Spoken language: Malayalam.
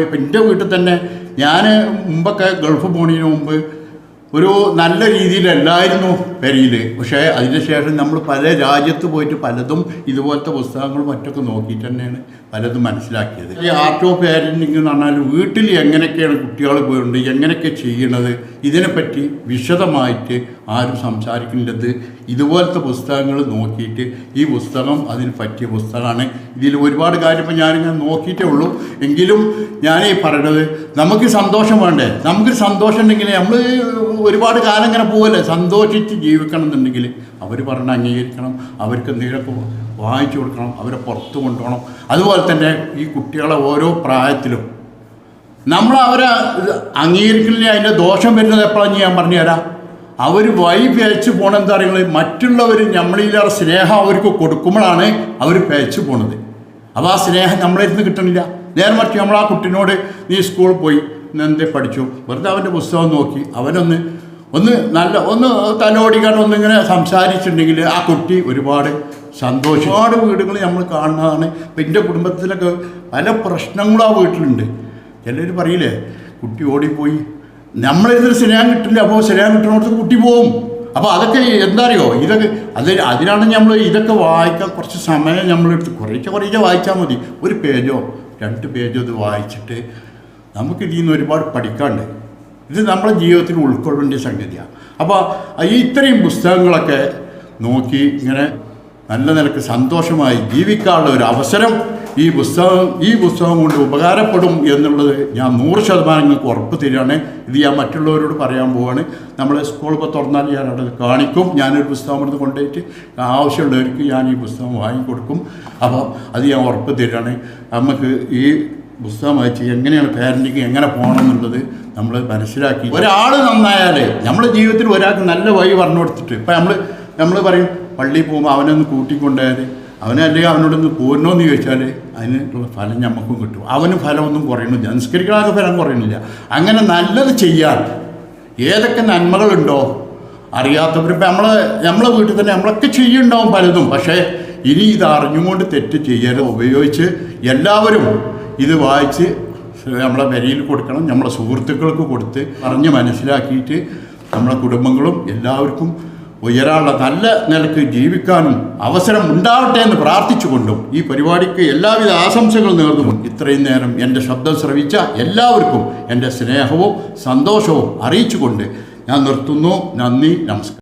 ഇപ്പം എൻ്റെ വീട്ടിൽ തന്നെ ഞാൻ മുമ്പൊക്കെ ഗൾഫ് പോണതിന് മുമ്പ് ഒരു നല്ല രീതിയിലല്ലായിരുന്നു പെരിയിൽ. പക്ഷേ അതിന് ശേഷം നമ്മൾ പല രാജ്യത്ത് പോയിട്ട് പലതും ഇതുപോലത്തെ പുസ്തകങ്ങളും മറ്റൊക്കെ നോക്കിയിട്ട് തന്നെയാണ് പലതും മനസ്സിലാക്കിയത്. ഈ ആർട്ട് ഓഫ് പാരൻറ്റിങ് എന്ന് പറഞ്ഞാൽ വീട്ടിൽ എങ്ങനെയൊക്കെയാണ് കുട്ടികൾ പോയിട്ടുണ്ട്, എങ്ങനെയൊക്കെ ചെയ്യണത്, ഇതിനെപ്പറ്റി വിശദമായിട്ട് ആരും സംസാരിക്കുന്നത്. ഇതുപോലത്തെ പുസ്തകങ്ങൾ നോക്കിയിട്ട് ഈ പുസ്തകം അതിന് പറ്റിയ പുസ്തകമാണ്. ഇതിൽ ഒരുപാട് കാര്യം ഇപ്പം ഞാനിങ്ങനെ നോക്കിയിട്ടേ ഉള്ളൂ. എങ്കിലും ഞാൻ ഈ പറയണത് നമുക്ക് സന്തോഷം വേണ്ടേ? നമുക്ക് സന്തോഷം ഉണ്ടെങ്കിൽ നമ്മൾ ഒരുപാട് കാലം ഇങ്ങനെ പോകല്ലേ, സന്തോഷിച്ച് ജീവിക്കണം എന്നുണ്ടെങ്കിൽ അവർ പറഞ്ഞ അംഗീകരിക്കണം, അവർക്ക് എന്തെങ്കിലുമൊക്കെ വാങ്ങിച്ചു കൊടുക്കണം, അവരെ പുറത്ത് കൊണ്ടുപോകണം. അതുപോലെ തന്നെ ഈ കുട്ടികളെ ഓരോ പ്രായത്തിലും നമ്മൾ അവരെ അംഗീകരിക്കില്ല. അതിൻ്റെ ദോഷം വരുന്നത് എപ്പോഴാണ് ഞാൻ പറഞ്ഞുതരാം. അവർ വഴി പേച്ച് പോകണം. എന്താ പറയുന്നത്, മറ്റുള്ളവർ നമ്മളിലേറെ സ്നേഹം അവർക്ക് കൊടുക്കുമ്പോഴാണ് അവർ പേച്ച് പോണത്. അപ്പോൾ ആ സ്നേഹം നമ്മളിരുന്ന് കിട്ടണില്ല. നേരെ മറിച്ച് നമ്മൾ ആ കുട്ടീനോട് നീ സ്കൂളിൽ പോയി എന്തേ പഠിച്ചു, വെറുതെ അവൻ്റെ പുസ്തകം നോക്കി അവനൊന്ന് തലോടിക്കാൻ ഒന്നിങ്ങനെ സംസാരിച്ചിട്ടുണ്ടെങ്കിൽ ആ കുട്ടി ഒരുപാട് സന്തോഷം. ഒരുപാട് വീടുകൾ നമ്മൾ കാണുന്നതാണ്. ഇപ്പം എൻ്റെ കുടുംബത്തിലൊക്കെ പല പ്രശ്നങ്ങളും ആ വീട്ടിലുണ്ട്. ചിലർ പറയില്ലേ, കുട്ടി ഓടിപ്പോയി, നമ്മളിതിൽ സ്നേഹം കിട്ടില്ല, അപ്പോൾ സ്നേഹം കിട്ടുന്നിടത്ത് കുട്ടി പോവും. അപ്പോൾ അതൊക്കെ എന്താ അറിയോ, ഇതൊക്കെ അതിനാണ് നമ്മൾ ഇതൊക്കെ വായിക്കാൻ കുറച്ച് സമയം നമ്മളെടുത്ത് കുറേശ്ശെ വായിച്ചാൽ മതി. ഒരു പേജോ 2 പേജോ ഇത് വായിച്ചിട്ട് നമുക്ക് ഇതിൽ നിന്ന് ഒരുപാട് പഠിക്കാണ്ട്. ഇത് നമ്മുടെ ജീവിതത്തിൽ ഉൾക്കൊള്ളേണ്ട സംഗതിയാണ്. അപ്പോൾ ഇത്രയും പുസ്തകങ്ങളൊക്കെ നോക്കി ഇങ്ങനെ നല്ല നിലക്ക് സന്തോഷമായി ജീവിക്കാനുള്ള ഒരു അവസരം ഈ പുസ്തകം കൊണ്ട് ഉപകാരപ്പെടും എന്നുള്ളത് ഞാൻ 100% നിങ്ങൾക്ക് ഉറപ്പ് തരികയാണ്. ഇത് ഞാൻ മറ്റുള്ളവരോട് പറയാൻ പോവുകയാണ്. നമ്മൾ സ്കൂൾ ഇപ്പോൾ തുറന്നാൽ ഞാൻ അവിടെ കാണിക്കും. ഞാനൊരു പുസ്തകം എടുത്ത് കൊണ്ടുപോയിട്ട് ആവശ്യമുള്ളവർക്ക് ഞാൻ ഈ പുസ്തകം വാങ്ങിക്കൊടുക്കും. അപ്പോൾ അത് ഞാൻ ഉറപ്പ് തരികയാണ്. നമുക്ക് ഈ പുസ്തകം വായിച്ച് എങ്ങനെയാണ് പാരൻറ്റിങ് എങ്ങനെ പോകണം എന്നുള്ളത് നമ്മൾ മനസ്സിലാക്കി. ഒരാൾ നന്നായാൽ നമ്മുടെ ജീവിതത്തിൽ ഒരാൾക്ക് നല്ല വഴി പറഞ്ഞു കൊടുത്തിട്ട്, ഇപ്പം നമ്മൾ പറയും പള്ളിയിൽ പോകുമ്പോൾ അവനൊന്ന് കൂട്ടിക്കൊണ്ടുപോയാൽ അല്ലെങ്കിൽ അവനോടൊന്ന് പോരണോന്ന് ചോദിച്ചാൽ അതിനുള്ള ഫലം നമുക്കും കിട്ടും. അവന് ഫലമൊന്നും കുറയണില്ല, നിസ്കരിക്കാതെ ഫലം കുറയണില്ല. അങ്ങനെ നല്ലത് ചെയ്യാൻ ഏതൊക്കെ നന്മകളുണ്ടോ അറിയാത്തവരിപ്പോൾ നമ്മളെ വീട്ടിൽ തന്നെ നമ്മളൊക്കെ ചെയ്യുന്നുണ്ടാവും പലതും. പക്ഷേ ഇനി ഇത് അറിഞ്ഞുകൊണ്ട് തെറ്റ് ചെയ്യരുത്. ഉപയോഗിച്ച് എല്ലാവരും ഇത് വായിച്ച് നമ്മളെ വരിയിൽ കൊടുക്കണം, നമ്മളെ സുഹൃത്തുക്കൾക്ക് കൊടുത്ത് പറഞ്ഞ് മനസ്സിലാക്കിയിട്ട് നമ്മളെ കുടുംബങ്ങളും എല്ലാവർക്കും ഉയരാനുള്ള നല്ല നിലക്ക് ജീവിക്കാനും അവസരം ഉണ്ടാവട്ടെ എന്ന് പ്രാർത്ഥിച്ചുകൊണ്ടും ഈ പരിപാടിക്ക് എല്ലാവിധ ആശംസകൾ നേർന്നുകൊണ്ട് ഇത്രയും നേരം എൻ്റെ ശബ്ദം ശ്രവിച്ച എല്ലാവർക്കും എൻ്റെ സ്നേഹവും സന്തോഷവും അറിയിച്ചുകൊണ്ട് ഞാൻ നിർത്തുന്നു. നന്ദി, നമസ്കാരം.